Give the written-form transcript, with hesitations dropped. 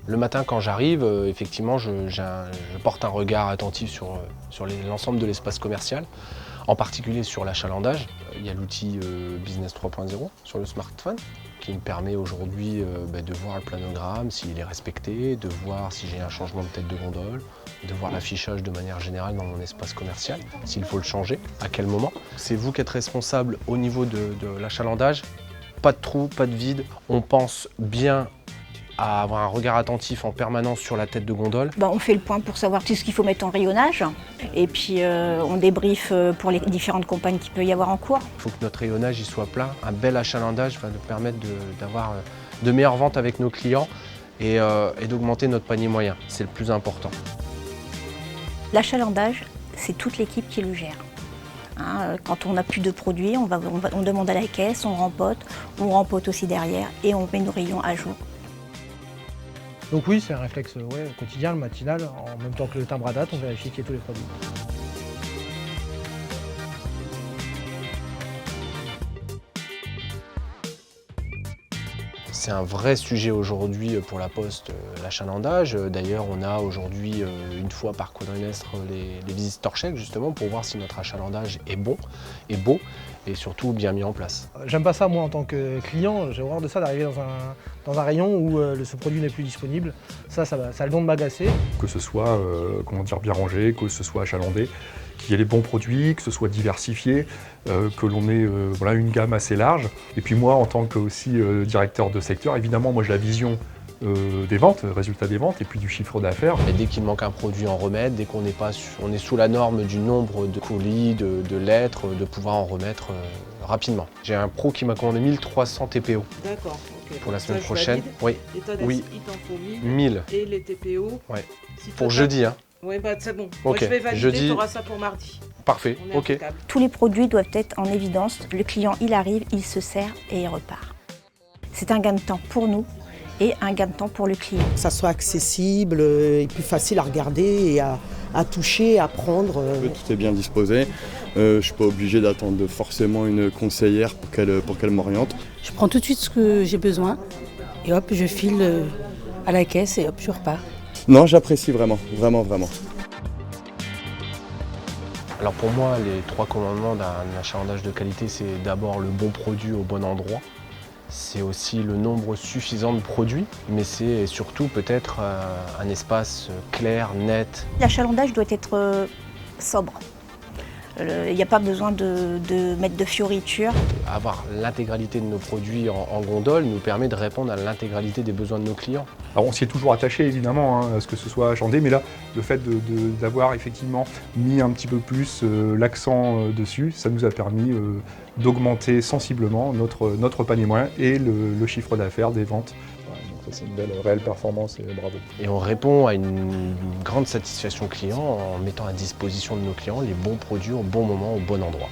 Le matin quand j'arrive, effectivement, je porte un regard attentif sur l'ensemble de l'espace commercial, en particulier sur l'achalandage. Il y a l'outil Business 3.0 sur le smartphone qui me permet aujourd'hui de voir le planogramme, s'il est respecté, de voir si j'ai un changement de tête de gondole, de voir l'affichage de manière générale dans mon espace commercial, s'il faut le changer, à quel moment. C'est vous qui êtes responsable au niveau de l'achalandage. Pas de trou, pas de vide. On pense bien à avoir un regard attentif en permanence sur la tête de gondole. On fait le point pour savoir tout ce qu'il faut mettre en rayonnage et puis on débriefe pour les différentes campagnes qu'il peut y avoir en cours. Il faut que notre rayonnage il soit plein. Un bel achalandage va nous permettre d'avoir de meilleures ventes avec nos clients et d'augmenter notre panier moyen. C'est le plus important. L'achalandage, c'est toute l'équipe qui le gère. Quand on n'a plus de produits, on demande à la caisse, on rempote aussi derrière et on met nos rayons à jour. Donc oui, c'est un réflexe quotidien, le matinal, en même temps que le timbre à date, on vérifie qu'il y ait tous les produits. C'est un vrai sujet aujourd'hui pour la Poste, l'achalandage. D'ailleurs, on a aujourd'hui une fois par quadrimestre les visites checks justement pour voir si notre achalandage est bon, est beau et surtout bien mis en place. J'aime pas ça moi en tant que client, j'ai horreur de ça d'arriver dans un rayon où ce produit n'est plus disponible. Ça a le don de m'agacer. Que ce soit bien rangé, que ce soit achalandé, qu'il y ait les bons produits, que ce soit diversifié, que l'on ait une gamme assez large. Et puis moi, en tant que aussi directeur de secteur, évidemment, moi j'ai la vision des ventes, résultat des ventes et puis du chiffre d'affaires. Et dès qu'il manque un produit en remettre, dès qu'on est sous la norme du nombre de colis, de lettres, de pouvoir en remettre rapidement. J'ai un pro qui m'a commandé 1300 TPO. D'accord, ok. Pour la semaine Ça, je prochaine. valide. Oui. Et toi, Oui. il t'en faut 1000. Et les TPO. Ouais. Si Pour toi, jeudi, hein. Oui, c'est bon. Ok. Moi, je vais valider, Jeudi. tu auras ça pour mardi. Parfait, On est ok. impeccable. Tous les produits doivent être en évidence. Le client, il arrive, il se sert et il repart. C'est un gain de temps pour nous et un gain de temps pour le client. Que ça soit accessible et plus facile à regarder et à toucher, à prendre. Tout est bien disposé. Je ne suis pas obligé d'attendre forcément une conseillère pour qu'elle m'oriente. Je prends tout de suite ce que j'ai besoin et hop, je file à la caisse et hop, je repars. Non, j'apprécie vraiment, vraiment, vraiment. Alors pour moi, les 3 commandements d'un achalandage de qualité, c'est d'abord le bon produit au bon endroit. C'est aussi le nombre suffisant de produits, mais c'est surtout peut-être un espace clair, net. L'achalandage doit être sobre. Il n'y a pas besoin de mettre de fioritures. Avoir l'intégralité de nos produits en gondole nous permet de répondre à l'intégralité des besoins de nos clients. Alors on s'y est toujours attaché évidemment à ce que ce soit achalandé, mais là, le fait d'avoir effectivement mis un petit peu plus l'accent dessus, ça nous a permis d'augmenter sensiblement notre panier moyen et le chiffre d'affaires des ventes. Donc ça, c'est une belle réelle performance et bravo. Et on répond à une grande satisfaction client en mettant à disposition de nos clients les bons produits au bon moment, au bon endroit.